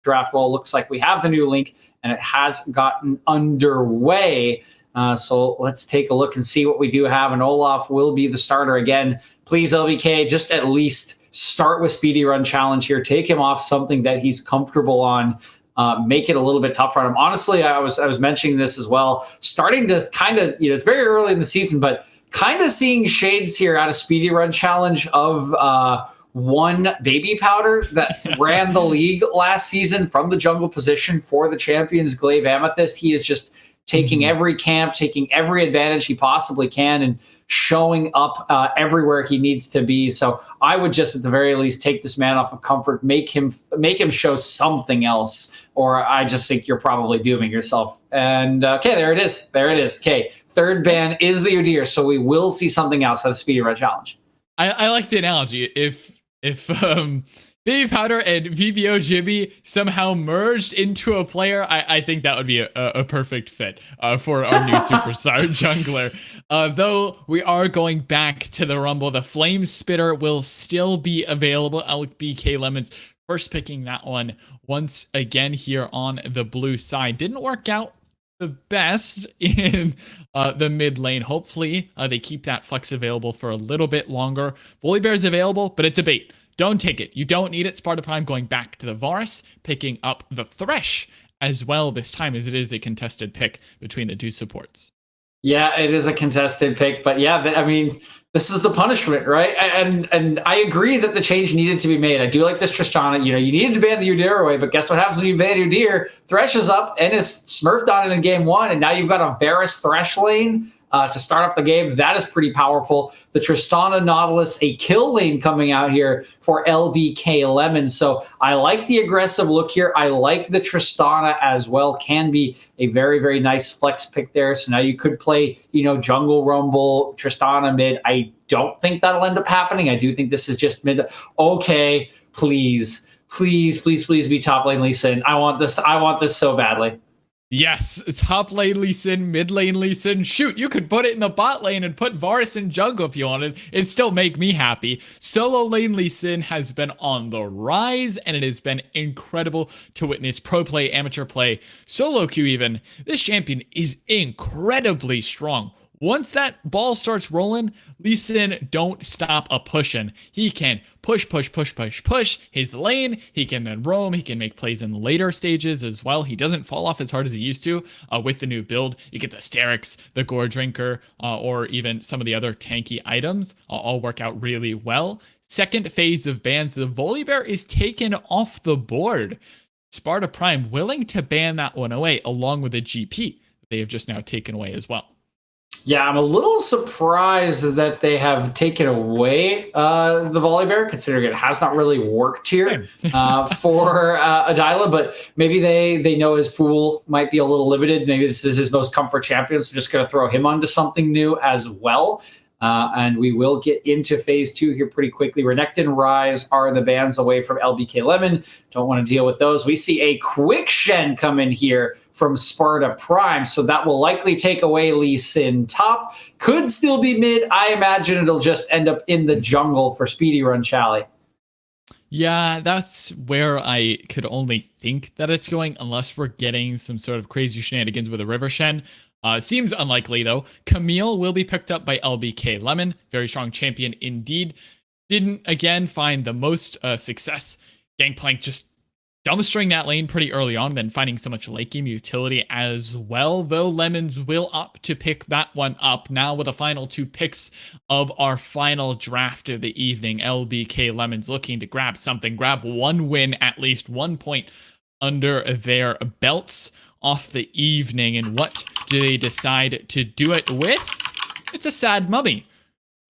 draft wall. Looks like we have the new link, and it has gotten underway. So let's take a look and see what we do have. And Olaf will be the starter again. Please, LBK, just at least start with Speedy Run Challenge here. Take him off something that he's comfortable on. Make it a little bit tougher on him. Honestly, I was mentioning this as well. Starting to kind of, it's very early in the season, but kind of seeing shades here out of Speedy Run Challenge of one baby powder that ran the league last season from the jungle position for the champions, Glaive Amethyst. He is just taking every camp, taking every advantage he possibly can, and showing up everywhere he needs to be. So I would just, at the very least, take this man off of comfort, make him show something else, or I just think you're probably dooming yourself. And okay, there it is. Okay, third ban is the Udyr, so we will see something else at the Speedy Run Challenge. I like the analogy. If Baby Powder and VBO Jimmy somehow merged into a player, I think that would be a perfect fit for our new superstar jungler. Though we are going back to the Rumble, the Flame Spitter will still be available. LBK Lemons first picking that one once again here on the blue side. Didn't work out the best in the mid lane. Hopefully they keep that flex available for a little bit longer. Volibear is available, but it's a bait. Don't take it. You don't need it. Sparta Prime going back to the Varus, picking up the Thresh as well this time, as it is a contested pick between the two supports. Yeah, it is a contested pick, but yeah, I mean, this is the punishment, right? And I agree that the change needed to be made. I do like this Tristana. You needed to ban the Udyr away, but guess what happens when you ban Udyr? Thresh is up and is smurfed on it in game one, and now you've got a Varus Thresh lane to start off the game. That is pretty powerful. The Tristana Nautilus, a kill lane coming out here for LBK Lemon. So I like the aggressive look here. I like the Tristana as well. Can be a very, very nice flex pick there. So now you could play, Jungle Rumble, Tristana mid. I don't think that'll end up happening. I do think this is just mid. Okay, please be top lane Lee Sin. I want this so badly. Yes, top lane Lee Sin, mid lane Lee Sin. Shoot, you could put it in the bot lane and put Varus in jungle if you wanted. It'd still make me happy. Solo lane Lee Sin has been on the rise, and it has been incredible to witness pro play, amateur play, solo queue even. This champion is incredibly strong. Once that ball starts rolling, Lee Sin don't stop a pushing. He can push his lane. He can then roam. He can make plays in later stages as well. He doesn't fall off as hard as he used to with the new build. You get the Sterix, the Gore Drinker, or even some of the other tanky items all work out really well. Second phase of bans, the Volibear is taken off the board. Sparta Prime willing to ban that one away, along with a GP they have just now taken away as well. Yeah, I'm a little surprised that they have taken away the Volibear, considering it has not really worked here for Adila, but maybe they know his pool might be a little limited. Maybe this is his most comfort champion, so just going to throw him onto something new as well. And we will get into phase 2 here pretty quickly. Renekton and Rise are the bans away from LBK Lemon. Don't want to deal with those. We see a quick Shen come in here from Sparta Prime, so that will likely take away Lee Sin top. Could still be mid. I imagine it'll just end up in the jungle for Speedy Run Chally. Yeah, that's where I could only think that it's going, unless we're getting some sort of crazy shenanigans with a River Shen. Seems unlikely, though. Camille will be picked up by LBK Lemon. Very strong champion indeed. Didn't, again, find the most success. Gangplank just dumbstering that lane pretty early on, then finding so much late game utility as well, though Lemons will opt to pick that one up. Now with the final 2 picks of our final draft of the evening, LBK Lemons looking to grab something, grab one win, at least 1 point under their belts off the evening. And what do they decide to do it with? It's a sad mummy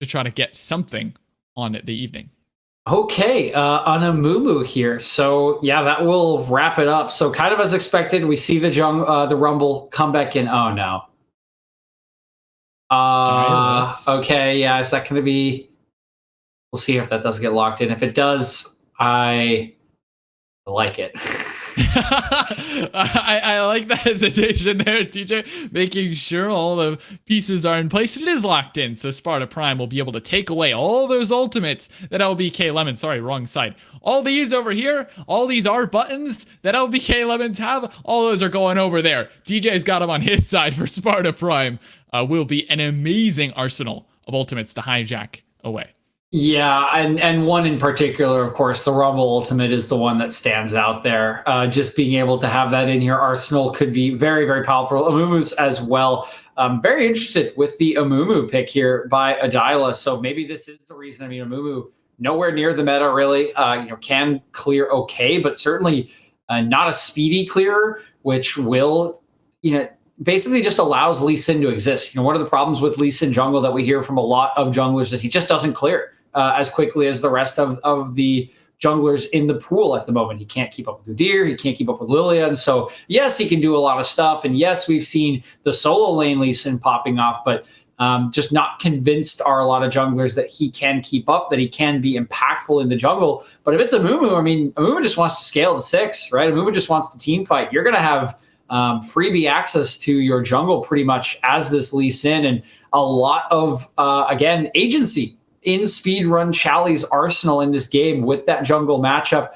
to try to get something on the evening. Okay, on a Mumu here. So yeah, that will wrap it up. So kind of as expected, we see the Rumble come back in. Oh no. Okay, yeah, is that going to be? We'll see if that does get locked in. If it does, I like it. I like that hesitation there, TJ, making sure all the pieces are in place. It is locked in, so Sparta Prime will be able to take away all those ultimates that LBK Lemon, sorry, wrong side. All these over here, all these R buttons that LBK Lemons have, all those are going over there. DJ's got them on his side for Sparta Prime. Will be an amazing arsenal of ultimates to hijack away. Yeah, and one in particular, of course, the Rumble Ultimate is the one that stands out there. Just being able to have that in your arsenal could be very, very powerful. Amumu's as well. Very interested with the Amumu pick here by Adila. So maybe this is the reason. I mean, Amumu nowhere near the meta really. Can clear okay, but certainly not a speedy clearer, which will basically just allows Lee Sin to exist. One of the problems with Lee Sin jungle that we hear from a lot of junglers is he just doesn't clear as quickly as the rest of the junglers in the pool at the moment. He can't keep up with Udyr. He can't keep up with Lilia. And so, yes, he can do a lot of stuff. And yes, we've seen the solo lane Lee Sin popping off, but just not convinced are a lot of junglers that he can keep up, that he can be impactful in the jungle. But if it's Amumu, I mean, Amumu just wants to scale to 6, right? Amumu just wants to team fight. You're going to have freebie access to your jungle pretty much as this Lee Sin, and a lot of, again, agency in Speedrun Chali's arsenal in this game with that jungle matchup.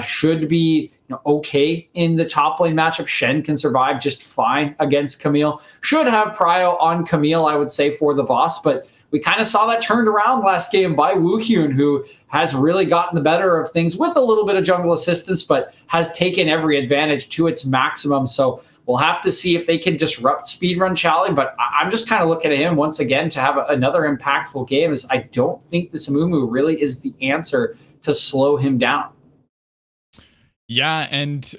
Should be okay in the top lane matchup. Shen can survive just fine against Camille. Should have prio on Camille, I would say, for the boss, but we kind of saw that turned around last game by Woohyun, who has really gotten the better of things with a little bit of jungle assistance, but has taken every advantage to its maximum. So we'll have to see if they can disrupt Speedrun Chali, but I'm just kind of looking at him once again to have another impactful game, as I don't think this Amumu really is the answer to slow him down. Yeah, and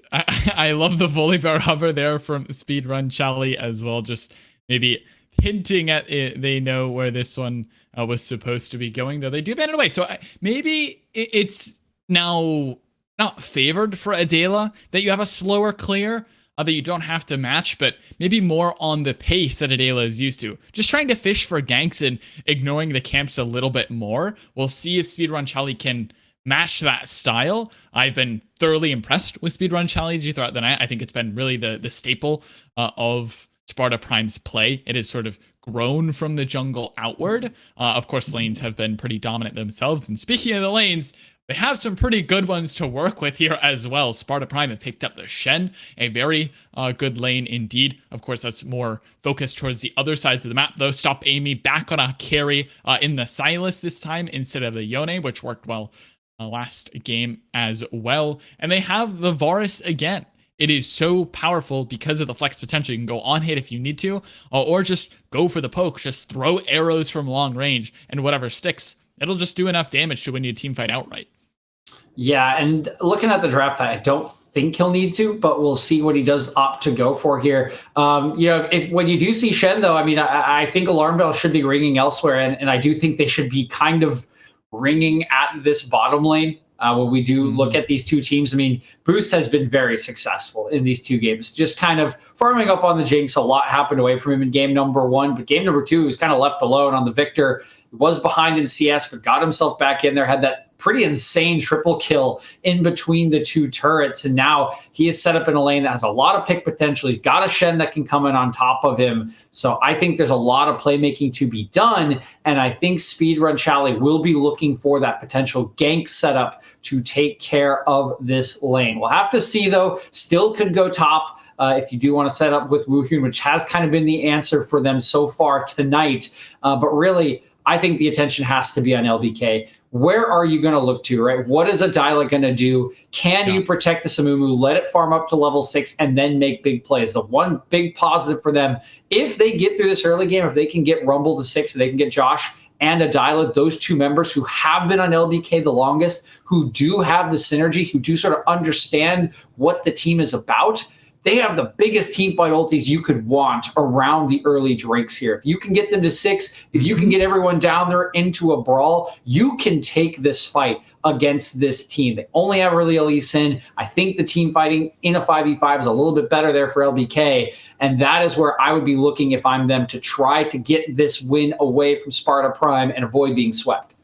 I love the volley bear hover there from Speedrun Chali as well, just maybe hinting at it. They know where this one was supposed to be going, though they do ban it away. So maybe it's now not favored for Adela that you have a slower clear, that you don't have to match, but maybe more on the pace that Adela is used to. Just trying to fish for ganks and ignoring the camps a little bit more. We'll see if Speedrun Chali can match that style. I've been thoroughly impressed with Speedrun Challenge throughout the night. I think it's been really the staple of Sparta Prime's play. It has sort of grown from the jungle outward. Of course, lanes have been pretty dominant themselves. And speaking of the lanes, they have some pretty good ones to work with here as well. Sparta Prime have picked up the Shen, a very good lane indeed. Of course, that's more focused towards the other sides of the map, though. Stop Amy back on a carry in the Silas this time instead of the Yone, which worked well last game as well. And they have the Varus again. It is so powerful because of the flex potential. You can go on hit if you need to, or just go for the poke. Just throw arrows from long range, and whatever sticks, it'll just do enough damage to win you a team fight outright. Yeah, and looking at the draft, I don't think he'll need to, but we'll see what he does opt to go for here. If when you do see Shen, though, I mean, I think alarm bells should be ringing elsewhere, and I do think they should be kind of ringing at this bottom lane. When we do look at these two teams, I mean, Boost has been very successful in these two games, just kind of farming up on the Jinx. A lot happened away from him in game number 1, but game number 2, he was kind of left alone on the Victor. He was behind in CS, but got himself back in there, had that pretty insane triple kill in between the two turrets. And now he is set up in a lane that has a lot of pick potential. He's got a Shen that can come in on top of him. So I think there's a lot of playmaking to be done. And I think Speedrun Chali will be looking for that potential gank setup to take care of this lane. We'll have to see, though. Still could go top. If you do want to set up with Woohyun, which has kind of been the answer for them so far tonight. But really, I think the attention has to be on LBK. Where are you going to look to, right? What is Adila going to do? Can you protect the Amumu, let it farm up to level 6, and then make big plays? The one big positive for them, if they get through this early game, if they can get Rumble to 6, if they can get Josh and Adila, those two members who have been on LBK the longest, who do have the synergy, who do sort of understand what the team is about, they have the biggest team fight ultis you could want around the early Drakes here. If you can get them to 6, if you can get everyone down there into a brawl, you can take this fight against this team. They only have really Lee Sin. I think the team fighting in a 5v5 is a little bit better there for LBK, and that is where I would be looking if I'm them to try to get this win away from Sparta Prime and avoid being swept.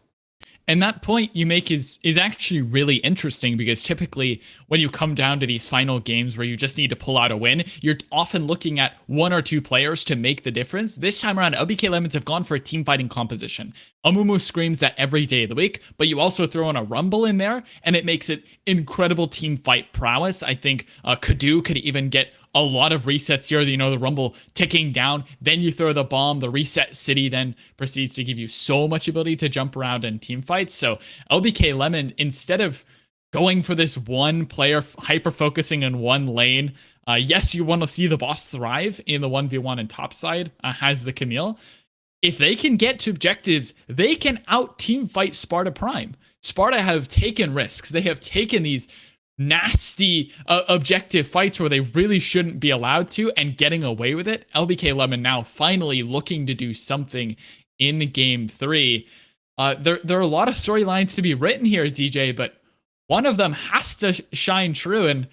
And that point you make is actually really interesting, because typically when you come down to these final games where you just need to pull out a win, you're often looking at one or two players to make the difference. This time around, LBK Lemons have gone for a team fighting composition. Amumu screams that every day of the week, but you also throw in a Rumble in there, and it makes it incredible team fight prowess. I think Kadu could even get a lot of resets here, the Rumble ticking down. Then you throw the bomb, the reset city then proceeds to give you so much ability to jump around and team fights. So LBK Lemon, instead of going for this one player, hyper focusing in one lane, yes, you want to see the boss thrive in the 1v1 and top side, has the Camille. If they can get to objectives, they can out team fight Sparta Prime. Sparta have taken risks. They have taken these nasty objective fights where they really shouldn't be allowed to, and getting away with it. LBK Lemon now finally looking to do something in game 3. There are a lot of storylines to be written here, DJ, but one of them has to shine true. And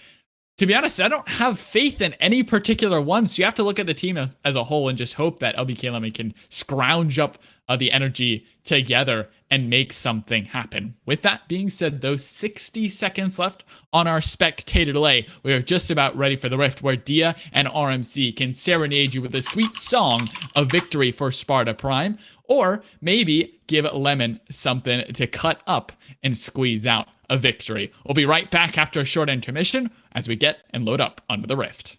to be honest, I don't have faith in any particular one. So you have to look at the team as a whole and just hope that LBK Lemon can scrounge up the energy together and make something happen. With that being said, though, 60 seconds left on our spectator delay. We are just about ready for the Rift, where Dia and RMC can serenade you with a sweet song of victory for Sparta Prime, or maybe give Lemon something to cut up and squeeze out a victory. We'll be right back after a short intermission as we get and load up onto the Rift.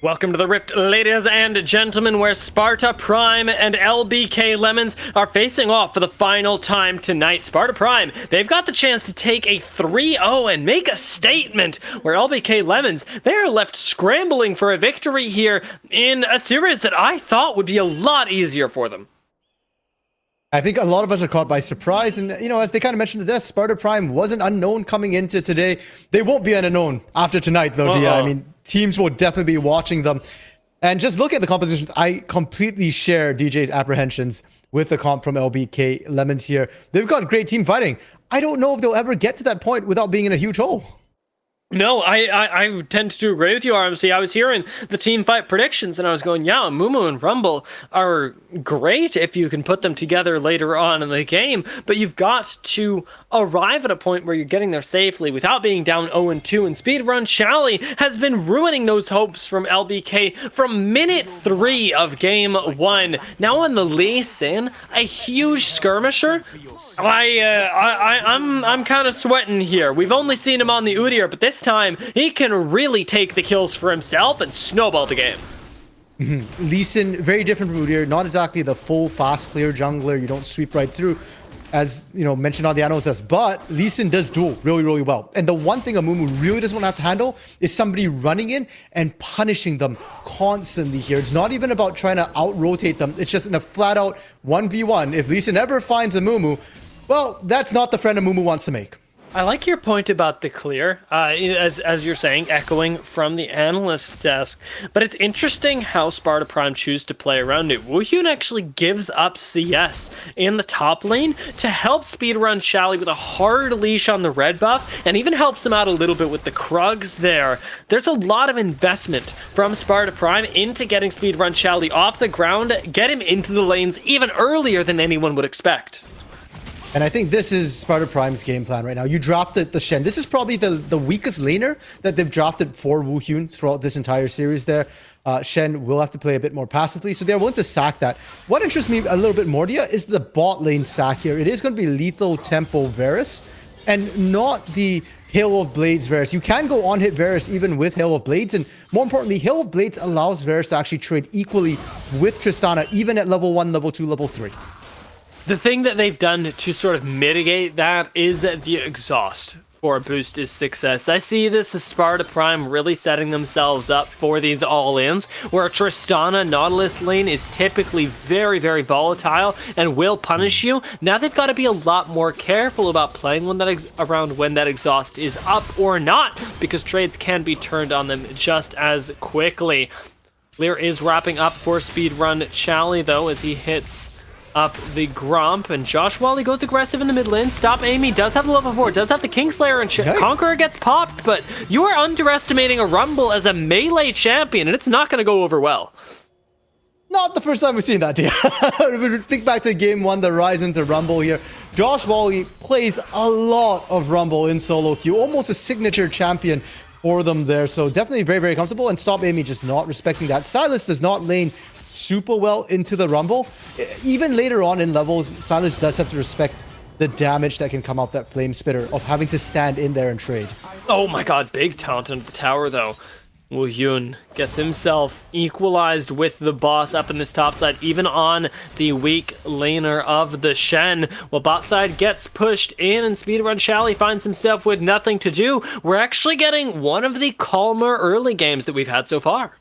Welcome to the Rift, ladies and gentlemen, where Sparta Prime and LBK Lemons are facing off for the final time tonight. Sparta Prime, they've got the chance to take a 3-0 and make a statement, where LBK Lemons, they are left scrambling for a victory here in a series that I thought would be a lot easier for them. I think a lot of us are caught by surprise, and as they kind of mentioned this, Sparta Prime wasn't unknown coming into today. They won't be unknown after tonight, though, Dia. I mean, teams will definitely be watching them. And just look at the compositions. I completely share DJ's apprehensions with the comp from LBK Lemons here. They've got great team fighting. I don't know if they'll ever get to that point without being in a huge hole. No, I tend to agree with you, RMC. I was hearing the team fight predictions and I was going, yeah, Mumu and Rumble are great if you can put them together later on in the game, but you've got to arrive at a point where you're getting there safely without being down 0-2, and Speedrun Chally has been ruining those hopes from LBK from minute 3 of game 1. Now on the Lee Sin, a huge skirmisher. I'm kind of sweating here. We've only seen him on the Udyr, but this time he can really take the kills for himself and snowball the game. Lee Sin, very different from Udyr. Not exactly the full fast clear jungler. You don't sweep right through, as you know, mentioned on the analysis. But Lee Sin does duel really, really well. And the one thing Amumu really doesn't want to have to handle is somebody running in and punishing them constantly here. It's not even about trying to out-rotate them. It's just in a flat-out 1v1. If Lee Sin ever finds Amumu, well, that's not the friend Amumu wants to make. I like your point about the clear, as you're saying, echoing from the analyst desk. But it's interesting how Sparta Prime choose to play around it. Woohyun actually gives up CS in the top lane to help speedrun Chally with a hard leash on the red buff, and even helps him out a little bit with the Krugs there. There's a lot of investment from Sparta Prime into getting speedrun Chally off the ground, get him into the lanes even earlier than anyone would expect. And I think this is Sparta Prime's game plan right now. You drafted the Shen. This is probably the weakest laner that they've drafted for Woohyun throughout this entire series there. Shen will have to play a bit more passively, so they're willing to sack that. What interests me a little bit more, Dia, is the bot lane sack here. It is going to be lethal tempo Varus, and not the Hail of Blades Varus. You can go on hit Varus even with Hail of Blades, and more importantly, Hail of Blades allows Varus to actually trade equally with Tristana, even at level 1, level 2, level 3. The thing that they've done to sort of mitigate that is that the exhaust for a boost his success. I see this as Sparta Prime really setting themselves up for these all-ins, where a Tristana Nautilus lane is typically very, very volatile and will punish you. Now they've got to be a lot more careful about playing when around when that exhaust is up or not, because trades can be turned on them just as quickly. Clear is wrapping up for Speedrun Chally, though, as he hits up the Gromp, and Josh Wally goes aggressive in the mid lane. Stop Amy does have the level 4, does have the Kingslayer, and Conqueror gets popped, but you are underestimating a Rumble as a melee champion, and it's not going to go over well. Not the first time we've seen that, dear. Think back to game 1, the rise into Rumble here. Josh Wally plays a lot of Rumble in solo queue, almost a signature champion for them there, so definitely very, very comfortable. And Stop Amy just not respecting that. Silas does not lane super well into the Rumble. Even later on in levels, Silas does have to respect the damage that can come out that Flame Spitter of having to stand in there and trade. Oh my god, big taunt on the tower though. Woohyun gets himself equalized with the boss up in this top side, even on the weak laner of the Shen. While bot side gets pushed in and Speedrun Chally finds himself with nothing to do. We're actually getting one of the calmer early games that we've had so far.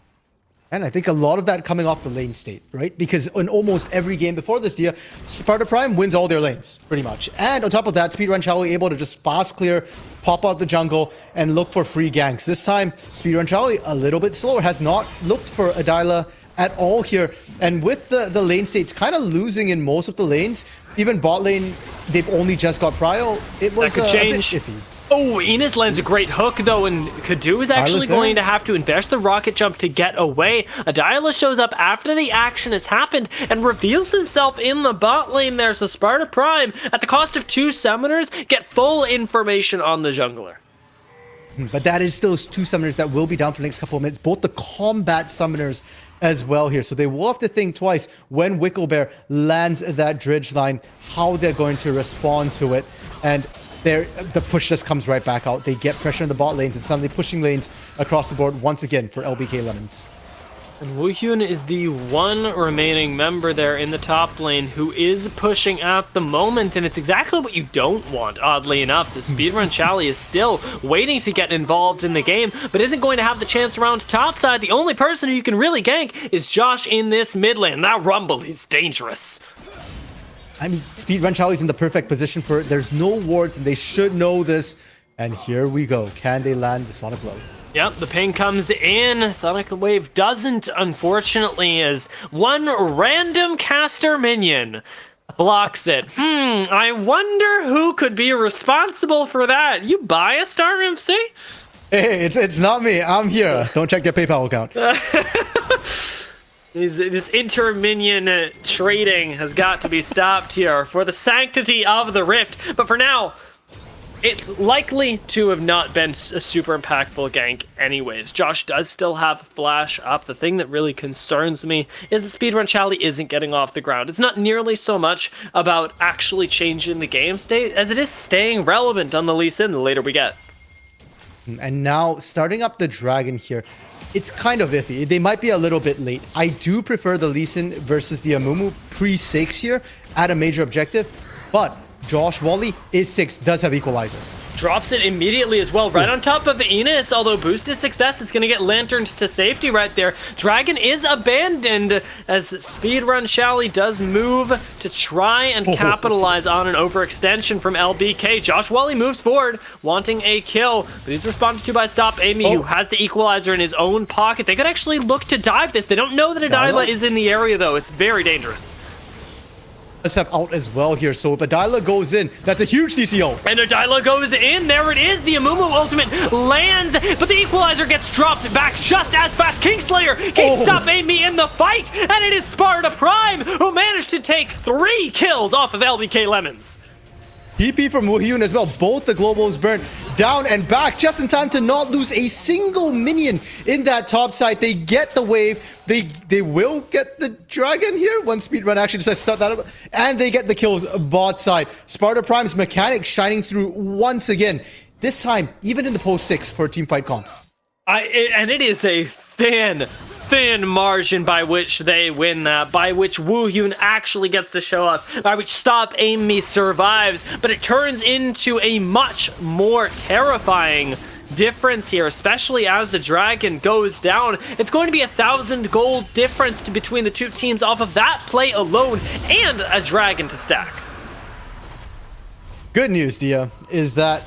And I think a lot of that coming off the lane state, right? Because in almost every game before this year, Sparta Prime wins all their lanes, pretty much. And on top of that, Speedrun Chally able to just fast clear, pop out the jungle, and look for free ganks. This time, Speedrun Chally a little bit slower, has not looked for Adila at all here. And with the lane states kind of losing in most of the lanes, even bot lane, they've only just got Prio. It was a bit iffy. Oh, Enos lands a great hook, though, and Kadu is actually going to have to invest the rocket jump to get away. Adila shows up after the action has happened and reveals himself in the bot lane there, so Sparta Prime, at the cost of 2 summoners, get full information on the jungler. But that is still 2 summoners that will be down for the next couple of minutes, both the combat summoners as well here. So they will have to think twice when Wicklebear lands that dredge line, how they're going to respond to it. And the push just comes right back out. They get pressure in the bot lanes and suddenly pushing lanes across the board once again for LBK Lemons. And Woohyun is the one remaining member there in the top lane who is pushing at the moment, and it's exactly what you don't want, oddly enough. The Speedrun Chally is still waiting to get involved in the game, but isn't going to have the chance around topside. The only person who you can really gank is Josh in this mid lane. That Rumble is dangerous. I mean, Speedrun Chally's in the perfect position for it. There's no wards, and they should know this. And here we go. Can they land the Sonic Blow? Yep, the ping comes in. Sonic Wave doesn't, unfortunately, as one random caster minion blocks it. I wonder who could be responsible for that. You biased, RMC? Hey, it's not me. I'm here. Don't check their PayPal account. This inter-minion trading has got to be stopped here for the sanctity of the Rift. But for now, it's likely to have not been a super impactful gank anyways. Josh does still have Flash up. The thing that really concerns me is the speedrun Chally isn't getting off the ground. It's not nearly so much about actually changing the game state as it is staying relevant on the Lee Sin the later we get. And now, starting up the Dragon here, it's kind of iffy. They might be a little bit late. I do prefer the Lee Sin versus the Amumu pre-6 here at a major objective, but Josh Wally is 6, does have Equalizer. Drops it immediately as well, right on top of Enos, although boosted success is going to get lanterned to safety right there. Dragon is abandoned as speedrun Chally does move to try and capitalize on an overextension from LBK. Josh Wally moves forward, wanting a kill, but he's responded to by Stop Amy, who has the Equalizer in his own pocket. They could actually look to dive this. They don't know that Adila is in the area, though. It's very dangerous. Have out as well here, so if Adila goes in, that's a huge CCO. And Adila goes in, there it is, the Amumu ultimate lands, but the Equalizer gets dropped back just as fast. Kingslayer can't stop Amy in the fight, and it is Sparta Prime who managed to take 3 kills off of LBK Lemons. TP from Woohyun as well. Both the globals burnt down and back just in time to not lose a single minion in that top side. They get the wave. They will get the dragon here once speedrun actually decides to start that up. And they get the kills bot side. Sparta Prime's mechanics shining through once again. This time, even in the post 6 for team fight comp. And it is a thin margin by which they win that, by which Woohyun actually gets to show up, by which Stop Amy survives, but it turns into a much more terrifying difference here, especially as the dragon goes down. It's going to be 1,000 gold difference between the two teams off of that play alone and a dragon to stack. Good news, Dia, is that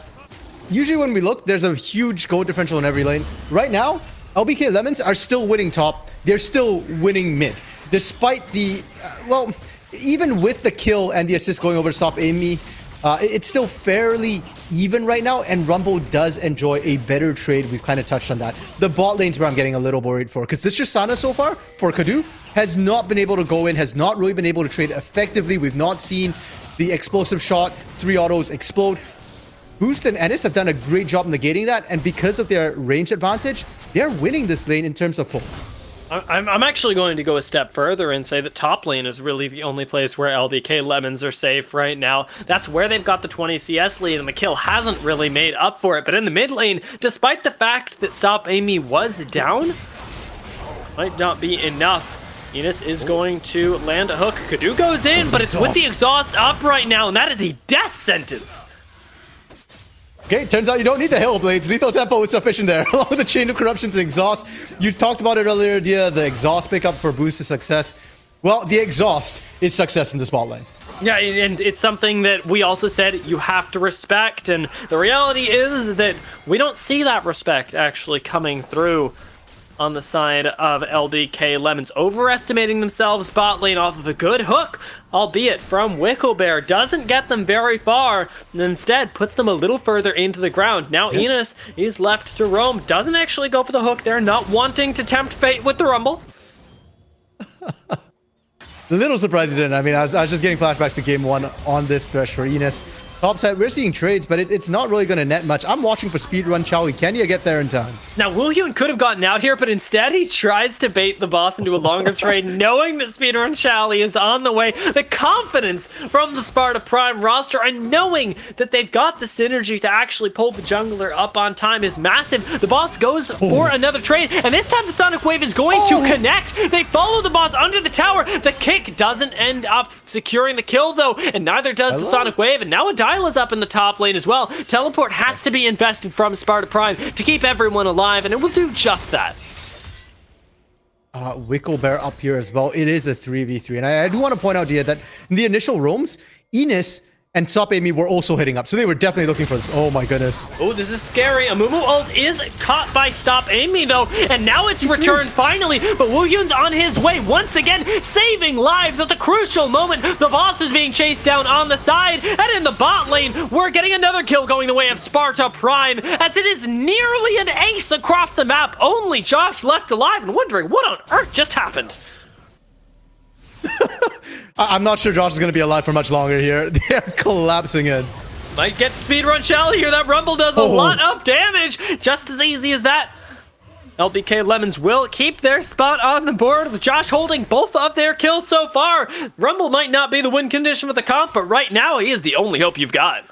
usually when we look, there's a huge gold differential in every lane. Right now, LBK Lemons are still winning top. They're still winning mid. Despite the, well, even with the kill and the assist going over to Stop Amy, it's still fairly even right now, and Rumble does enjoy a better trade. We've kind of touched on that. The bot lane's where I'm getting a little worried for, because this Tristana so far, for Kadu, has not been able to go in, has not really been able to trade effectively. We've not seen the explosive shot, 3 autos explode. Boost and Ennis have done a great job negating that, and because of their range advantage, they're winning this lane in terms of pull. I'm actually going to go a step further and say that top lane is really the only place where LBK Lemons are safe right now. That's where they've got the 20 CS lead, and the kill hasn't really made up for it. But in the mid lane, despite the fact that Stop Amy was down, might not be enough. Enos is going to land a hook. Kadu goes in, but it's with the exhaust up right now, and that is a death sentence. Okay, turns out you don't need the Hellblades. Lethal tempo is sufficient there. Along with the Chain of Corruption to exhaust. You talked about it earlier, Dia, the exhaust pickup for boost to success. Well, the exhaust is success in this bot lane. Yeah, and it's something that we also said you have to respect, and the reality is that we don't see that respect actually coming through on the side of LBK Lemons, overestimating themselves bot lane off of a good hook, albeit from Wicklebear. Doesn't get them very far, and instead puts them a little further into the ground. Now Enos is left to roam. Doesn't actually go for the hook there, not wanting to tempt fate with the Rumble. A little surprised you didn't. I mean, I was just getting flashbacks to game 1 on this thresh for Enos. Top side, we're seeing trades, but it's not really going to net much. I'm watching for speedrun Chally. Can you get there in time? Now, Woohyun could have gotten out here, but instead he tries to bait the boss into a longer trade, knowing that speedrun Chally is on the way. The confidence from the Sparta Prime roster, and knowing that they've got the synergy to actually pull the jungler up on time is massive. The boss goes for another trade, and this time the Sonic Wave is going to connect. They follow the boss under the tower. The kick doesn't end up securing the kill, though, and neither does the Sonic Wave, and now Adila's up in the top lane as well. Teleport has to be invested from Sparta Prime to keep everyone alive, and it will do just that. Wicklebear up here as well. It is a 3v3, and I do want to point out here that in the initial roams, Enos and Top Amy were also hitting up. So they were definitely looking for this. Oh my goodness. Oh, this is scary. Amumu ult is caught by Stop Amy, though, and now it's returned finally, but Wu Yun's on his way once again, saving lives at the crucial moment. The boss is being chased down on the side, and in the bot lane, we're getting another kill going the way of Sparta Prime, as it is nearly an ace across the map. Only Josh left alive and wondering what on earth just happened. I'm not sure Josh is going to be alive for much longer here. They're collapsing in. Might get speedrun Shelly here. That Rumble does a lot of damage. Just as easy as that. LBK Lemons will keep their spot on the board with Josh holding both of their kills so far. Rumble might not be the win condition with the comp, but right now he is the only hope you've got.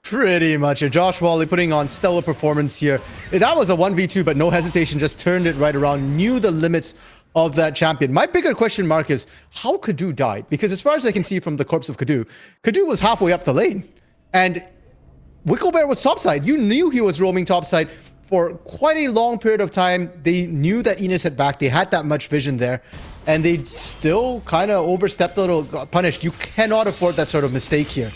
Pretty much. Josh Wally putting on stellar performance here. That was a 1v2, but no hesitation, just turned it right around, knew the limits of that champion. My bigger question mark is how Kadu died, because as far as I can see from the corpse of Kadu was halfway up the lane, and Wicklebear was topside. You knew he was roaming topside for quite a long period of time. They knew that Enos had back. They had that much vision there, and they still kind of overstepped a little, got punished. You cannot afford that sort of mistake here.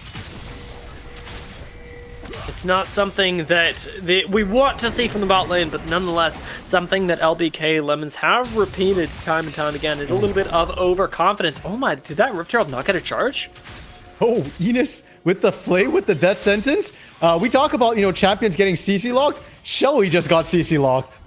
It's not something that we want to see from the bot lane, but nonetheless, something that LBK Lemons have repeated time and time again is a little bit of overconfidence. Oh my, did that Rift Herald not get a charge? Oh, Enos with the flame, with the death sentence. We talk about, champions getting CC locked. Shelly just got CC locked.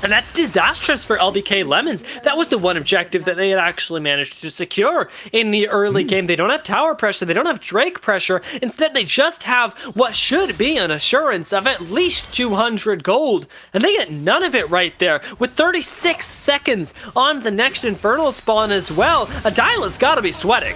And that's disastrous for LBK Lemons. That was the one objective that they had actually managed to secure in the early game. They don't have tower pressure. They don't have Drake pressure. Instead, they just have what should be an assurance of at least 200 gold. And they get none of it right there. With 36 seconds on the next Infernal spawn as well, Adila's got to be sweating.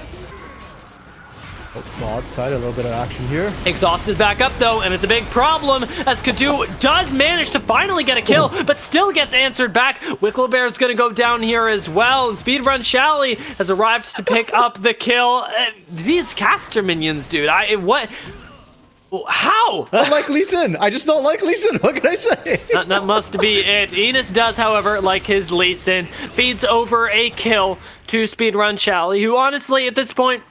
Bot side, a little bit of action here. Exhaust is back up though, and it's a big problem as Kadu does manage to finally get a kill, but still gets answered back. Wicklebear's gonna go down here as well, and Speedrun Shally has arrived to pick up the kill. These caster minions, dude, how? I don't like Lee Sin. I just don't like Lee Sin. What can I say? That must be it. Enos does, however, like his Lee Sin, feeds over a kill to Speedrun Shally, who honestly at this point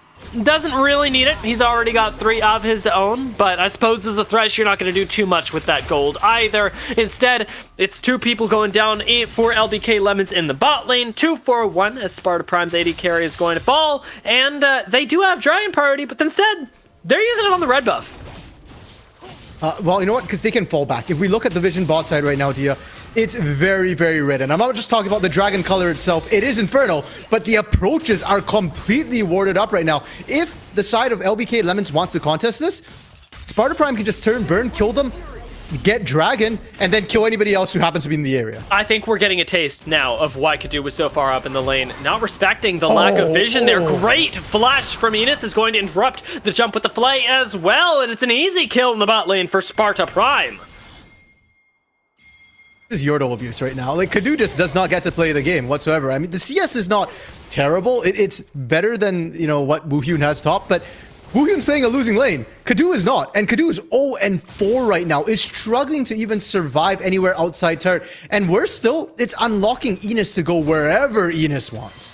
doesn't really need it. He's already got 3 of his own, but I suppose as a Thresh, you're not going to do too much with that gold either. Instead, it's 2 people going down for LBK Lemons in the bot lane, 2-4-1 as Sparta Prime's AD carry is going to fall, and they do have Dragon Priority, but instead, they're using it on the red buff. Well, you know what? Because they can fall back. If we look at the Vision bot side right now, Dia, it's very, very red. And I'm not just talking about the dragon color itself. It is Infernal, but the approaches are completely warded up right now. If the side of LBK Lemons wants to contest this, Sparta Prime can just turn, burn, kill them, get Dragon, and then kill anybody else who happens to be in the area. I think we're getting a taste now of why Kadu was so far up in the lane. Not respecting the lack of vision there. Great flash from Enos is going to interrupt the jump with the flay as well, and it's an easy kill in the bot lane for Sparta Prime. This is Yordle abuse right now. Like, Kadu just does not get to play the game whatsoever. I mean, the CS is not terrible. It's better than, what Woohyun has top, but Woohyun's playing a losing lane. Kadu is not, and Kadu is 0-4 right now, is struggling to even survive anywhere outside turret, and it's unlocking Enos to go wherever Enos wants.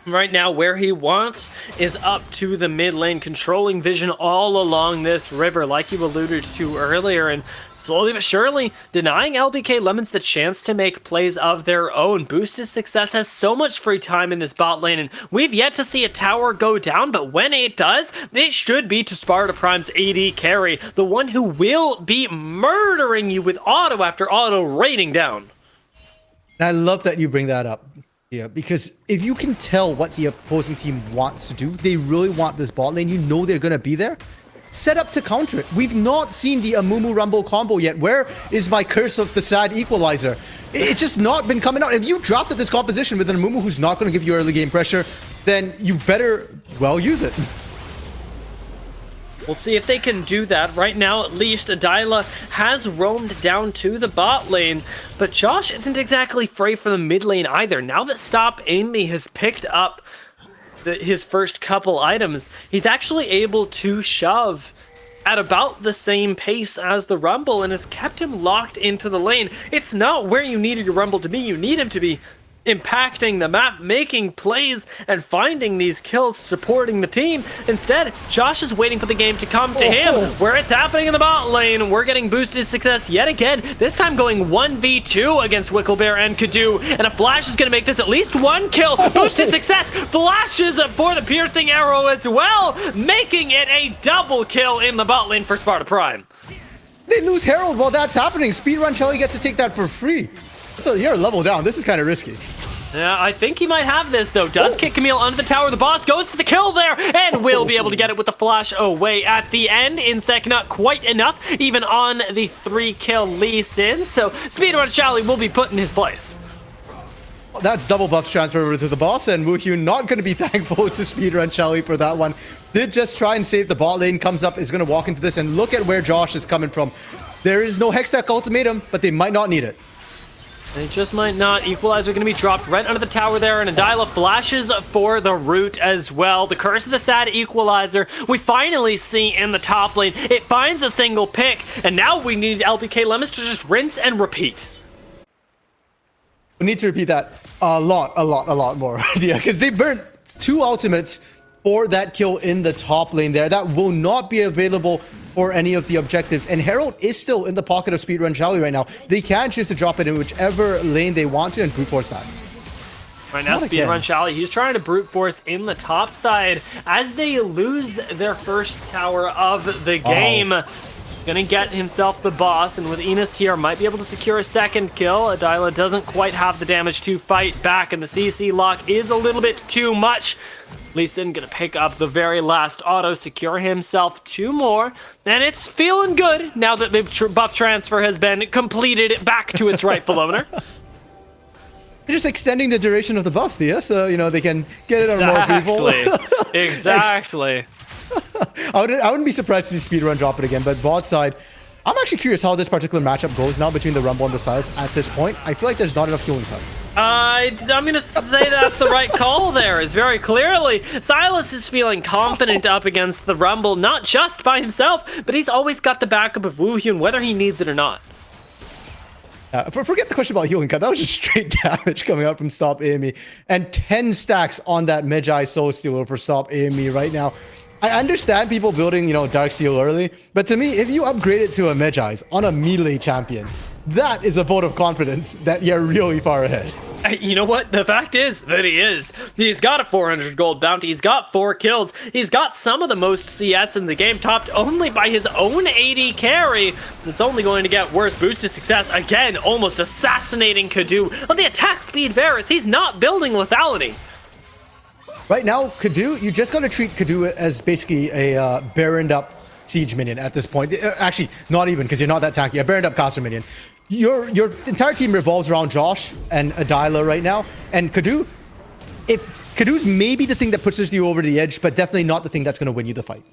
Right now, where he wants is up to the mid lane, controlling vision all along this river, like you alluded to earlier, and slowly but surely denying LBK Lemons the chance to make plays of their own. Boosted Success has so much free time in this bot lane, and we've yet to see a tower go down, but when it does, it should be to Sparta Prime's AD carry, the one who will be murdering you with auto after auto raining down. And I love that you bring that up. Yeah, because if you can tell what the opposing team wants to do, they really want this bot lane, they're going to be there, set up to counter it. We've not seen the Amumu Rumble combo yet. Where is my Curse of the Sad Equalizer? It's just not been coming out. If you drafted this composition with an Amumu who's not going to give you early game pressure, then you better, use it. We'll see if they can do that. Right now, at least, Adila has roamed down to the bot lane, but Josh isn't exactly free from the mid lane either. Now that Stop Amy has picked up his first couple items, he's actually able to shove at about the same pace as the Rumble and has kept him locked into the lane. It's not where you needed your Rumble to be. You need him to be impacting the map, making plays, and finding these kills, supporting the team. Instead, Josh is waiting for the game to come to him, where it's happening in the bot lane. We're getting boosted success yet again, this time going 1v2 against Wicklebear and Kadu, and a flash is going to make this at least one kill. Boosted success, flashes for the piercing arrow as well, making it a double kill in the bot lane for Sparta Prime. They lose Herald while that's happening. Speedrun Shelly gets to take that for free. So you're level down. This is kind of risky. Yeah, I think he might have this, though. Does kick Camille under the tower. The boss goes for the kill there, and will be able to get it with the flash away at the end. Insec not quite enough, even on the 3-kill Lee Sin. So Speedrun Shelly will be put in his place. That's double buffs transfer over to the boss, and Woohoo not going to be thankful to Speedrun Shelly for that one. Did just try and save the bot lane, comes up, is going to walk into this, and look at where Josh is coming from. There is no Hextech ultimatum, but they might not need it. They just might not. Equalizer going to be dropped right under the tower there, and Adila flashes for the root as well. The Curse of the Sad Equalizer we finally see in the top lane. It finds a single pick, and now we need LBK Lemons to just rinse and repeat. We need to repeat that a lot more, yeah, because they burnt 2 ultimates for that kill in the top lane there. That will not be available for any of the objectives. And Herald is still in the pocket of Speedrun Shelly right now. They can choose to drop it in whichever lane they want to and brute force that. Right now, Speedrun Shelly, he's trying to brute force in the top side as they lose their first tower of the game. Gonna get himself the boss, and with Enos here, might be able to secure a second kill. Adila doesn't quite have the damage to fight back, and the CC lock is a little bit too much. Lee Sin gonna pick up the very last auto, secure himself 2 more, and it's feeling good now that the buff transfer has been completed back to its rightful owner. They're just extending the duration of the buffs, Thea, so, you know, they can get it on more people. Exactly. I wouldn't be surprised to see Speedrun drop it again, but bot side, I'm actually curious how this particular matchup goes now between the Rumble and the Silas at this point. I feel like there's not enough healing time. I'm going to say that's the right call there, is very clearly. Silas is feeling confident up against the Rumble, not just by himself, but he's always got the backup of Woohyun, whether he needs it or not. Forget the question about healing cut. That was just straight damage coming out from Stop AME. And 10 stacks on that Magi Soul Stealer for Stop AME right now. I understand people building, you know, Dark Seal early, but to me, if you upgrade it to a Magi's on a melee champion, that is a vote of confidence that you're really far ahead. You know what? The fact is that he is. He's got a 400 gold bounty. He's got 4 kills. He's got some of the most CS in the game, topped only by his own AD carry. It's only going to get worse. Boosted success, again, almost assassinating Kadu. On the attack speed Varus, he's not building lethality. Right now, Kadu, you just got to treat Kadu as basically a Baroned up siege minion at this point. Actually, not even, because you're not that tanky. A Baroned up caster minion. Your entire team revolves around Josh and Adila right now. And Kadu, Kadu's maybe the thing that pushes you over the edge, but definitely not the thing that's going to win you the fight.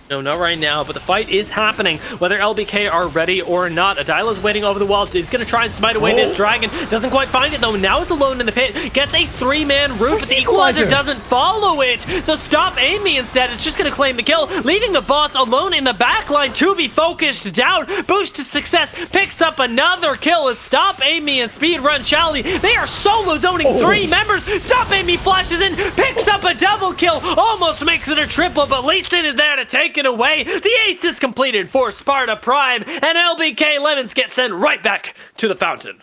No, not right now, but the fight is happening, whether LBK are ready or not. Adila's waiting over the wall. He's going to try and smite away this dragon. Doesn't quite find it, though. Now is alone in the pit. Gets a 3-man root, but the Equalizer doesn't follow it. So Stop Amy instead. It's just going to claim the kill, leaving the boss alone in the backline to be focused down. Boost to success. Picks up another kill as Stop Amy and Speedrun Shelly. They are solo zoning 3 members. Stop Amy flashes in, picks up a double kill. Almost makes it a triple, but Lee Sin is there to take it away. The ace is completed for Sparta Prime, and LBK Lemons get sent right back to the fountain.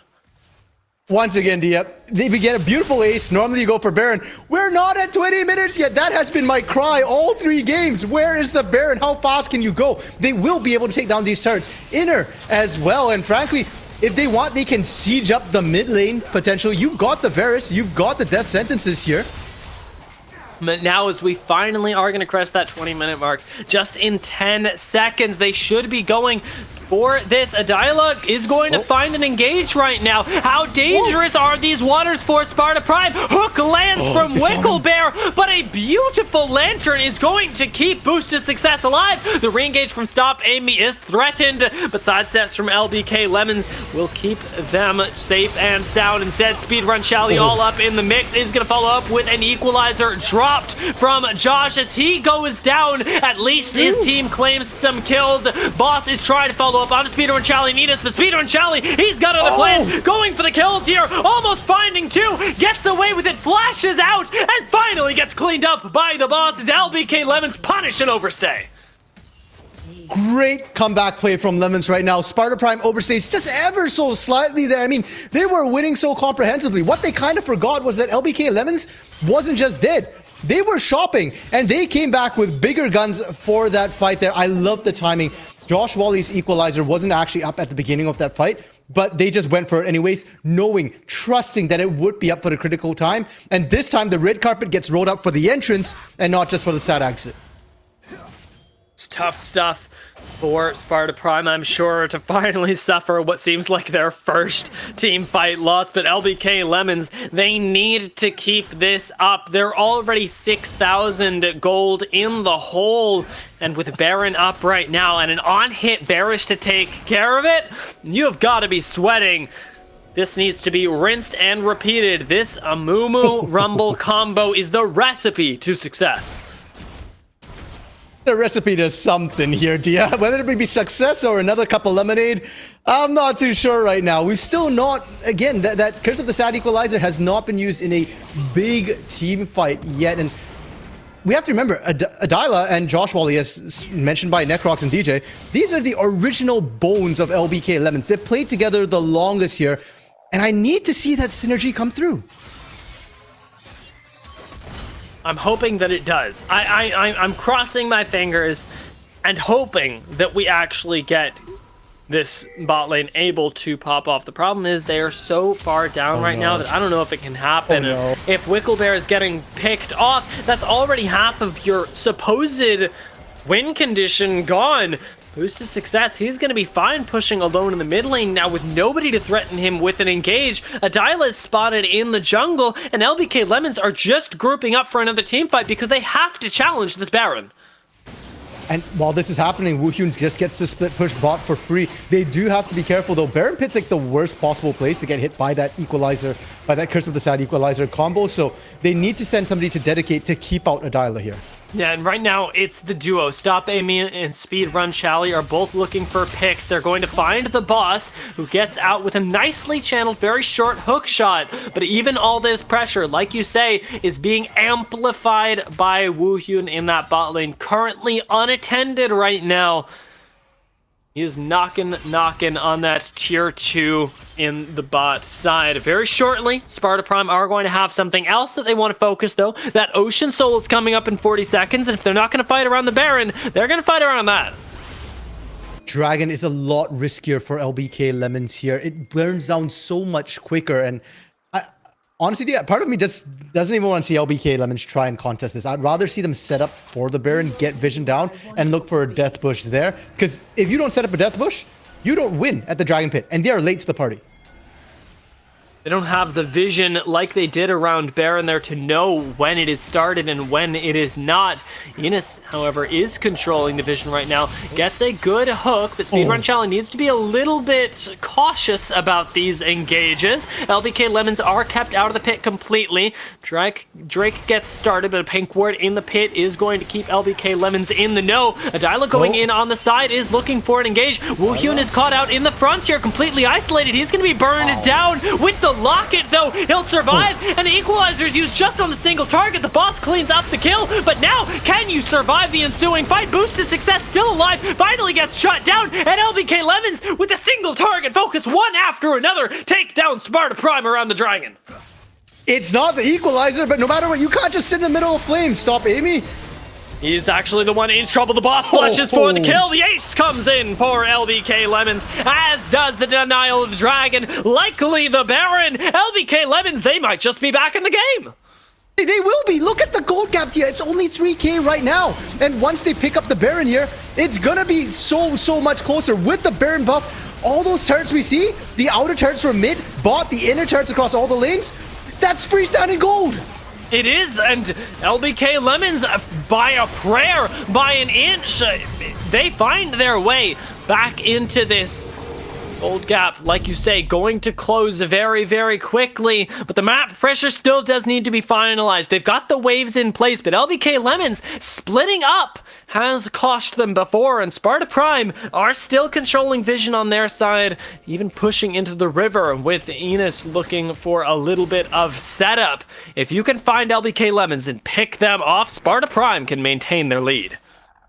Once again, Dia, they get a beautiful ace. Normally you go for Baron. We're not at 20 minutes yet. That has been my cry all 3 games. Where is the Baron? How fast can you go? They will be able to take down these turrets. Inner as well, and frankly, if they want, they can siege up the mid lane potentially. You've got the Varus, you've got the death sentences here. But now as we finally are going to crest that 20-minute mark, just in 10 seconds, they should be going for this. Adila is going to find an engage right now. How dangerous are these waters for Sparta Prime? Hook lands from Wicklebear, but a beautiful lantern is going to keep boosted success alive. The re-engage from Stop Amy is threatened, but sidesteps from LBK Lemons will keep them safe and sound. Instead, Speedrun Shelly all up in the mix is going to follow up with an Equalizer dropped from Josh as he goes down. At least his team claims some kills. Boss is trying to follow follow-up onto Speedrun Charlie Nidus, but Speedrun Charlie, he's got other plans, going for the kills here, almost finding two, gets away with it, flashes out, and finally gets cleaned up by the boss as LBK Lemons punish an overstay. Great comeback play from Lemons right now. Sparta Prime overstays just ever so slightly there. I mean, they were winning so comprehensively. What they kind of forgot was that LBK Lemons wasn't just dead. They were shopping, and they came back with bigger guns for that fight there. I love the timing. Josh Wally's equalizer wasn't actually up at the beginning of that fight, but they just went for it anyways, trusting that it would be up for the critical time. And this time, the red carpet gets rolled out for the entrance and not just for the sad exit. It's tough stuff for Sparta Prime, I'm sure, to finally suffer what seems like their first team fight loss. But LBK Lemons, they need to keep this up. They're already 6,000 gold in the hole. And with Baron up right now and an on-hit Barish to take care of it, you have got to be sweating. This needs to be rinsed and repeated. This Amumu Rumble combo is the recipe to success. The recipe to something here, Dia. Whether it be success or another cup of lemonade, I'm not too sure right now. We've still not, again, that Curse of the Sad Equalizer has not been used in a big team fight yet. And we have to remember, Adila and Josh Wally, as mentioned by Necrox and DJ, these are the original bones of LBK Lemons. They've played together the longest here, and I need to see that synergy come through. I'm hoping that it does. I'm crossing my fingers and hoping that we actually get this bot lane able to pop off. The problem is they are so far down right now that I don't know if it can happen. If Wicklebear is getting picked off, that's already half of your supposed win condition gone. Boost to success. He's going to be fine pushing alone in the mid lane now with nobody to threaten him with an engage. Adila is spotted in the jungle, and LBK Lemons are just grouping up for another team fight because they have to challenge this Baron. And while this is happening, Woohyun just gets to split push bot for free. They do have to be careful though. Baron Pit's like the worst possible place to get hit by that equalizer, by that Curse of the Sad Equalizer combo. So they need to send somebody to dedicate to keep out Adila here. Yeah, and right now it's the duo. Stop Amy and Speedrun Chally are both looking for picks. They're going to find the boss, who gets out with a nicely channeled, very short hook shot. But even all this pressure, like you say, is being amplified by Woohyun in that bot lane. Currently unattended right now. He is knocking on that tier 2 in the bot side. Very shortly, Sparta Prime are going to have something else that they want to focus, though. That Ocean Soul is coming up in 40 seconds, and if they're not going to fight around the Baron, they're going to fight around that. Dragon is a lot riskier for LBK Lemons here. It burns down so much quicker, and honestly, part of me just doesn't even want to see LBK Lemons try and contest this. I'd rather see them set up for the Baron, get vision down, and look for a death bush there. Because if you don't set up a death bush, you don't win at the Dragon Pit, and they are late to the party. They don't have the vision like they did around Baron there to know when it is started and when it is not. Enos, however, is controlling the vision right now. Gets a good hook, but Speedrun Challenge needs to be a little bit cautious about these engages. LBK Lemons are kept out of the pit completely. Drake gets started, but a pink ward in the pit is going to keep LBK Lemons in the know. Adila going in on the side is looking for an engage. Woohyun is caught out in the front here, completely isolated. He's going to be burned down with the locket, though. He'll survive, and the equalizer is used just on the single target. The boss cleans up the kill, but now, can you survive the ensuing fight? Boost to success, still alive, finally gets shut down, and LBK Lemons, with a single target focus, one after another, take down Sparta Prime around the Dragon. It's not the equalizer, but no matter what, you can't just sit in the middle of flames. Stop, Amy. He's actually the one in trouble. The boss flushes for the kill. The ace comes in for LBK Lemons, as does the denial of the Dragon. Likely the Baron. LBK Lemons, they might just be back in the game. They will be. Look at the gold gap here. It's only 3k right now. And once they pick up the Baron here, it's going to be so much closer. With the Baron buff, all those turrets we see, the outer turrets from mid, bot, the inner turrets across all the lanes, that's freestanding gold. It is, and LBK Lemons, by a prayer, by an inch, they find their way back into this Gold gap, like you say, going to close very, very quickly, but the map pressure still does need to be finalized. They've got the waves in place, but LBK Lemons splitting up has cost them before, and Sparta Prime are still controlling vision on their side, even pushing into the river with Enos looking for a little bit of setup. If you can find LBK Lemons and pick them off, Sparta Prime can maintain their lead.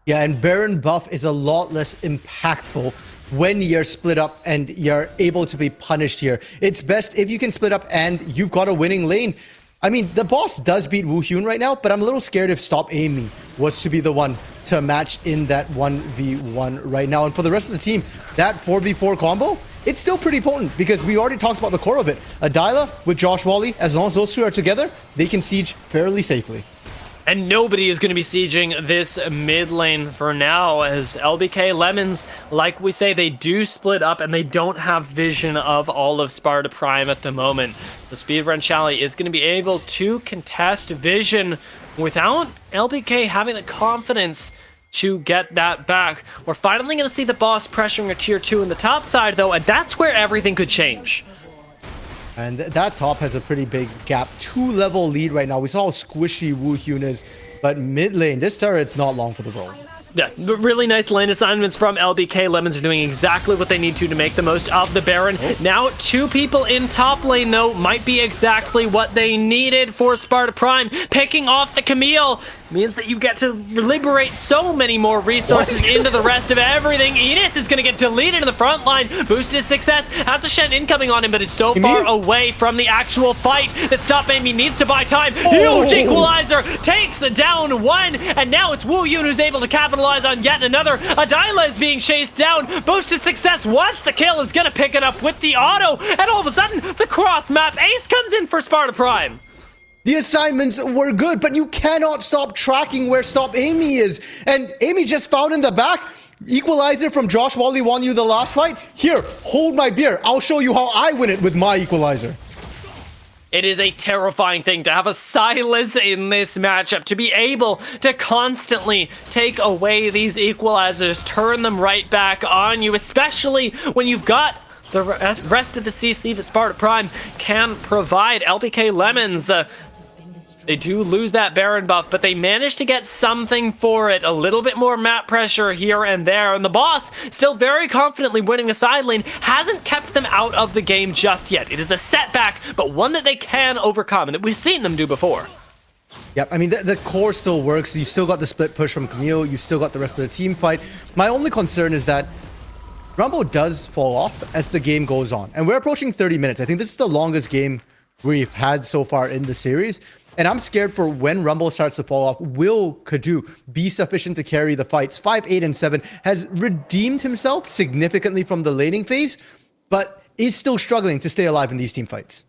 Yeah, and Baron buff is a lot less impactful when you're split up and you're able to be punished here. It's best if you can split up and you've got a winning lane. I mean, the boss does beat Woo Hyun right now, but I'm a little scared if Stop Amy was to be the one to match in that 1v1 right now. And for the rest of the team, that 4v4 combo, it's still pretty potent because we already talked about the core of it. Adila with Josh Wally, as long as those two are together, they can siege fairly safely. And nobody is going to be sieging this mid lane for now, as LBK Lemons, like we say, they do split up and they don't have vision of all of Sparta Prime at the moment. The Speedrun Shally is going to be able to contest vision without LBK having the confidence to get that back. We're finally going to see the boss pressuring a tier 2 in the top side though, and that's where everything could change. And that top has a pretty big gap. 2-level lead right now. We saw how squishy Woo Hyun is. But mid lane, this turret's not long for the road. Yeah, really nice lane assignments from LBK. Lemons are doing exactly what they need to make the most of the Baron. Now, 2 people in top lane, though, might be exactly what they needed for Sparta Prime. Picking off the Camille means that you get to liberate so many more resources into the rest of everything. Enos is going to get deleted in the front line. Boosted success. Has a Shen incoming on him, but is so far away from the actual fight that Stop Amy needs to buy time. Huge equalizer takes down one, and now it's Woo Hyun who's able to capitalize on yet another. Adila is being chased down. Boosted success wants the kill, is going to pick it up with the auto, and all of a sudden, the cross map ace comes in for Sparta Prime. The assignments were good, but you cannot stop tracking where Stop Amy is. And Amy just found in the back. Equalizer from Josh Wally won you the last fight. Here, hold my beer. I'll show you how I win it with my equalizer. It is a terrifying thing to have a Silas in this matchup, to be able to constantly take away these equalizers, turn them right back on you, especially when you've got the rest of the CC that Sparta Prime can provide. LBK Lemons, they do lose that Baron buff, but they managed to get something for it. A little bit more map pressure here and there, and the boss, still very confidently winning the side lane, hasn't kept them out of the game just yet. It is a setback, but one that they can overcome, and that we've seen them do before. Yep, I mean, the core still works. You still got the split push from Camille. You still got the rest of the team fight. My only concern is that Rumble does fall off as the game goes on. And we're approaching 30 minutes. I think this is the longest game we've had so far in the series. And I'm scared for when Rumble starts to fall off. Will Kadu be sufficient to carry the fights? 5, 8, and 7 has redeemed himself significantly from the laning phase, but is still struggling to stay alive in these team fights.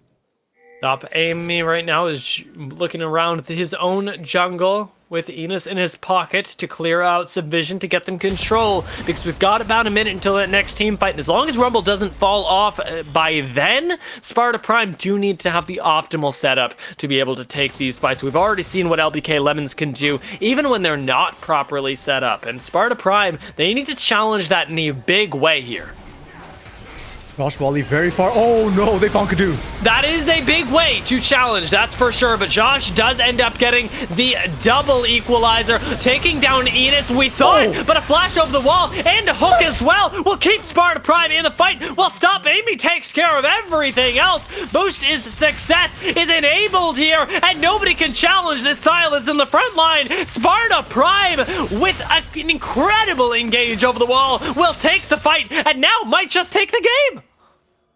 Stop Amy right now is looking around his own jungle with Enos in his pocket to clear out some vision to get them control, because we've got about a minute until that next team fight, and as long as Rumble doesn't fall off by then, Sparta Prime do need to have the optimal setup to be able to take these fights. We've already seen what LBK Lemons can do even when they're not properly set up, and Sparta Prime, they need to challenge that in a big way here. Josh Wally very far. Oh no, they found Kadu. That is a big way to challenge, that's for sure. But Josh does end up getting the double equalizer, taking down Enos, we thought, but a flash over the wall and a hook as well will keep Sparta Prime in the fight, while Stop Amy takes care of everything else. Boost is success is enabled here, and nobody can challenge this Silas in the front line. Sparta Prime with an incredible engage over the wall will take the fight, and now might just take the game.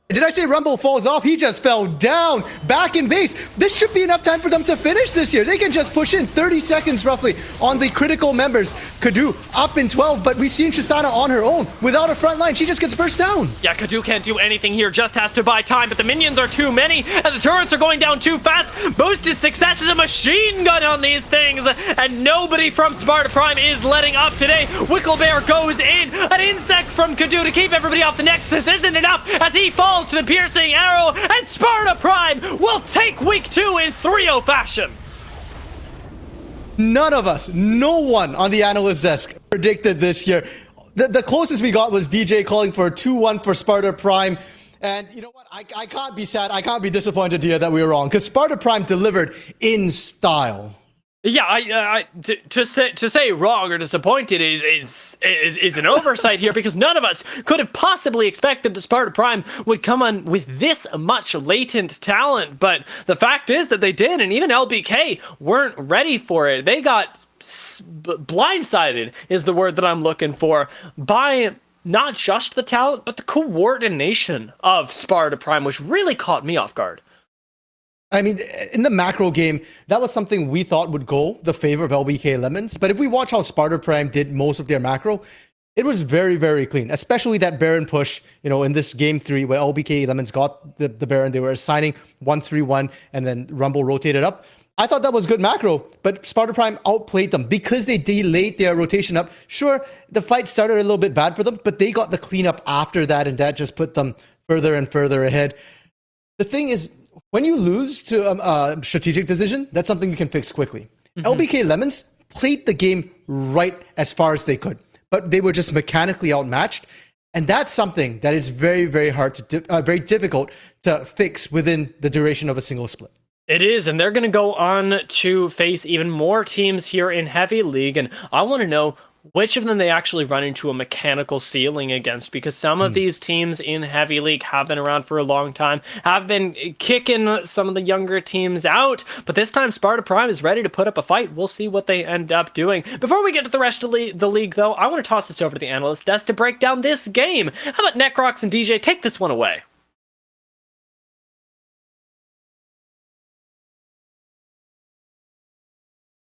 Did I say Rumble falls off? He just fell down, back in base. This should be enough time for them to finish this here. They can just push in 30 seconds roughly on the critical members. Kadu up in 12, but we've seen Tristana on her own. Without a front line, she just gets burst down. Yeah, Kadu can't do anything here, just has to buy time, but the minions are too many, and the turrets are going down too fast. Boosted success is a machine gun on these things, and nobody from Sparta Prime is letting up today. Wicklebear goes in, an insect from Kadu to keep everybody off the Nexus isn't enough, as he falls to the piercing arrow, and Sparta Prime will take week 2 in 3-0 fashion. None of us, no one on the analyst desk predicted this here. the closest we got was DJ calling for a 2-1 for Sparta Prime. And you know what? I can't be sad. I can't be disappointed here that we were wrong, because Sparta Prime delivered in style. Yeah, to say wrong or disappointed is an oversight here, because none of us could have possibly expected that Sparta Prime would come on with this much latent talent. But the fact is that they did, and even LBK weren't ready for it. They got blindsided, is the word that I'm looking for, by not just the talent, but the coordination of Sparta Prime, which really caught me off guard. I mean, in the macro game, that was something we thought would go the favor of LBK Lemons. But if we watch how Sparta Prime did most of their macro, it was very, very clean, especially that Baron push, in this game 3 where LBK Lemons got the Baron. They were assigning 1-3-1 and then Rumble rotated up. I thought that was good macro, but Sparta Prime outplayed them because they delayed their rotation up. Sure, the fight started a little bit bad for them, but they got the cleanup after that, and that just put them further and further ahead. The thing is, when you lose to a strategic decision, that's something you can fix quickly. LBK Lemons played the game right as far as they could, but they were just mechanically outmatched. And that's something that is very, very hard to, very difficult to fix within the duration of a single split. It is, and they're going to go on to face even more teams here in Heavy League, and I want to know which of them they actually run into a mechanical ceiling against, because some of these teams in Heavy League have been around for a long time, have been kicking some of the younger teams out, but this time Sparta Prime is ready to put up a fight. We'll see what they end up doing. Before we get to the rest of the league, though, I want to toss this over to the analyst desk to break down this game. How about Necrox and DJ take this one away?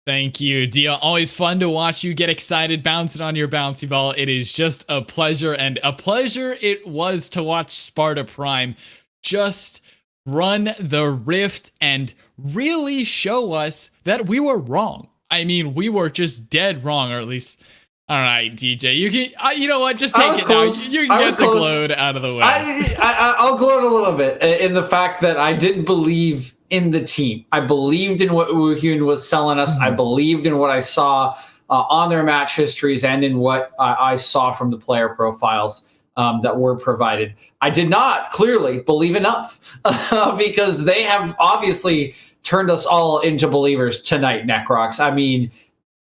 Thank you, Dia. Always fun to watch you get excited bouncing on your bouncy ball. It is just a pleasure, and a pleasure it was to watch Sparta Prime just run the rift and really show us that we were wrong. I mean, we were just dead wrong, or at least... All right, DJ, you can. You know what? Just take it close. now. You can get the gloat out of the way. I'll gloat a little bit in the fact that I did believe in the team. I believed in what Woohyun was selling us. I believed in what I saw on their match histories and in what I saw from the player profiles that were provided. I did not clearly believe enough because they have obviously turned us all into believers tonight, Necrox. I mean,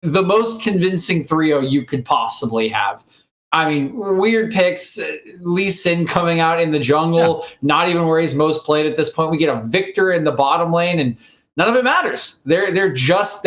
the most convincing 3-0 you could possibly have. I mean, weird picks, Lee Sin coming out in the jungle, not even where he's most played at this point. We get a Victor in the bottom lane, and none of it matters. They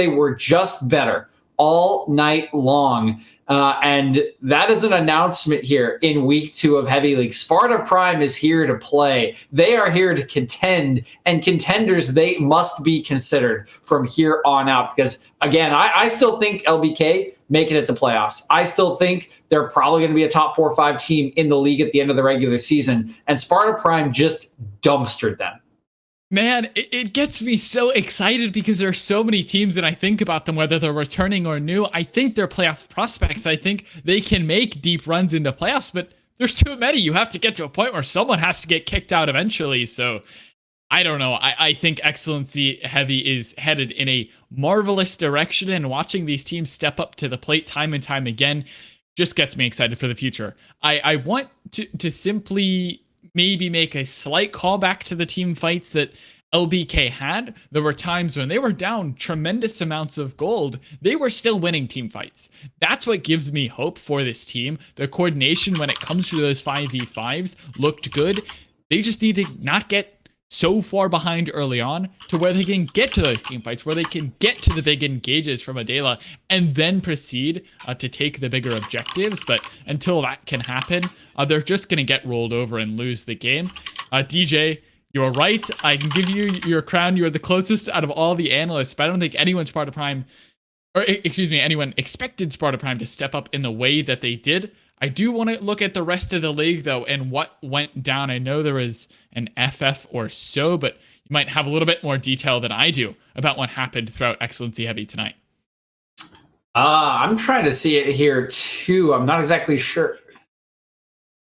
were just better all night long. And that is an announcement here in week 2 of Heavy League. Sparta Prime is here to play. They are here to contend, and contenders, they must be considered from here on out. Because, again, I still think LBK making it to playoffs. I still think they're probably going to be a top 4 or 5 team in the league at the end of the regular season. And Sparta Prime just dumpstered them. Man, it gets me so excited because there are so many teams, and I think about them, whether they're returning or new. I think they're playoff prospects. I think they can make deep runs into playoffs, but there's too many. You have to get to a point where someone has to get kicked out eventually. So I don't know. I think Excellency Heavy is headed in a marvelous direction, and watching these teams step up to the plate time and time again just gets me excited for the future. I want to simply maybe make a slight callback to the team fights that LBK had. There were times when they were down tremendous amounts of gold, they were still winning team fights. That's what gives me hope for this team. The coordination when it comes to those 5v5s looked good. They just need to not get so far behind early on to where they can get to those team fights, where they can get to the big engages from Adela and then proceed to take the bigger objectives. But until that can happen, they're just going to get rolled over and lose the game. DJ, you're right. I can give you your crown. You're the closest out of all the analysts, but I don't think anyone Sparta Prime, or excuse me, anyone expected Sparta Prime to step up in the way that they did. I do want to look at the rest of the league, though, and what went down. I know there was an FF or so, but you might have a little bit more detail than I do about what happened throughout Excellency Heavy tonight. I'm trying to see it here, too. I'm not exactly sure.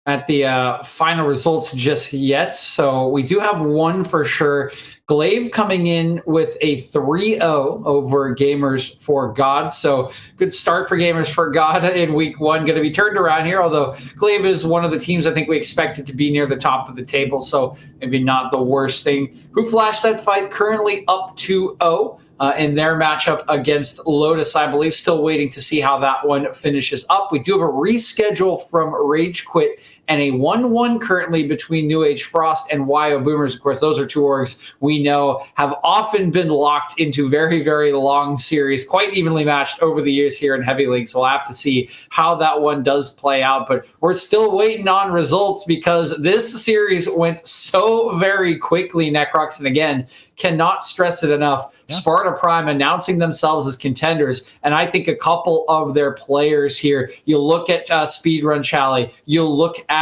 at the final results just yet. So we do have one for sure. Glaive coming in with a 3-0 over Gamers for God. So good start for Gamers for God in week one. Going to be turned around here, although Glaive is one of the teams I think we expected to be near the top of the table. So maybe not the worst thing. Who flashed that fight? Currently up 2-0. In their matchup against Lotus, I believe. Still waiting to see how that one finishes up. We do have a reschedule from Rage Quit and a 1-1 currently between New Age Frost and YO Boomers. Of course, those are two orgs we know have often been locked into very, very long series, quite evenly matched over the years here in Heavy League. So we'll have to see how that one does play out. But we're still waiting on results because this series went so very quickly, Necrox. And again, cannot stress it enough. Yeah. Sparta Prime announcing themselves as contenders. And I think a couple of their players here, you look at Speedrun Chally, you look at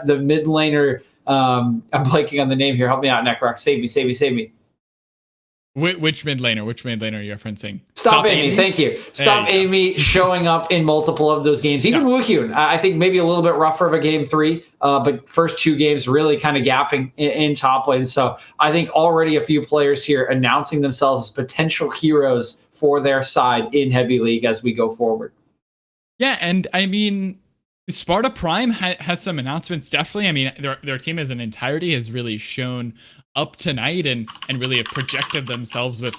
the mid laner, I'm blanking on the name here. Help me out, Necrox. Save me. Which mid laner? Which mid laner are you referencing? Stop Amy. Thank you. Stop Amy showing up in multiple of those games. Even Wukyun, I think maybe a little bit rougher of a game 3, but first 2 games really kind of gapping in top lane. So I think already a few players here announcing themselves as potential heroes for their side in Heavy League as we go forward. Yeah, and I mean, Sparta Prime has some announcements, definitely. I mean, their team as an entirety has really shown up tonight and really have projected themselves with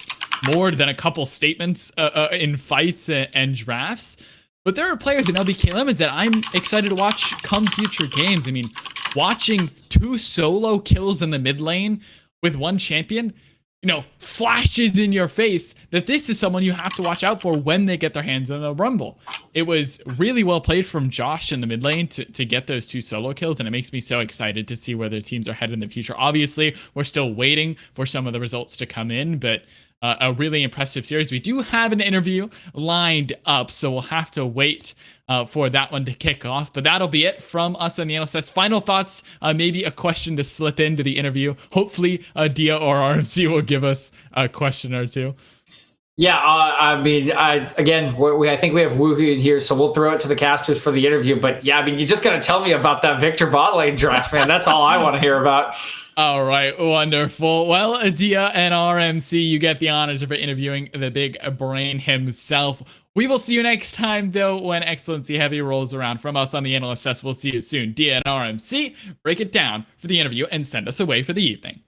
more than a couple statements in fights and drafts. But there are players in LBK Lemons that I'm excited to watch come future games. I mean, watching 2 solo kills in the mid lane with 1 champion, flashes in your face that this is someone you have to watch out for when they get their hands on the Rumble. It was really well played from Josh in the mid lane to get those 2 solo kills, and it makes me so excited to see where their teams are headed in the future. Obviously, we're still waiting for some of the results to come in, but a really impressive series. We do have an interview lined up, so we'll have to wait for that one to kick off. But that'll be it from us on the NLSS. Final thoughts, maybe a question to slip into the interview. Hopefully, Dia or RMC will give us a question or two. Yeah, I mean, I think we have Woohoo in here, so we'll throw it to the casters for the interview. But yeah, I mean, you just got to tell me about that Victor bot lane draft, man. That's all I want to hear about. All right, wonderful. Well, Dia and RMC, you get the honors for interviewing the big brain himself. We will see you next time, though, when Excellency Heavy rolls around. From us on the NLSS, we'll see you soon. Dia and RMC, break it down for the interview and send us away for the evening.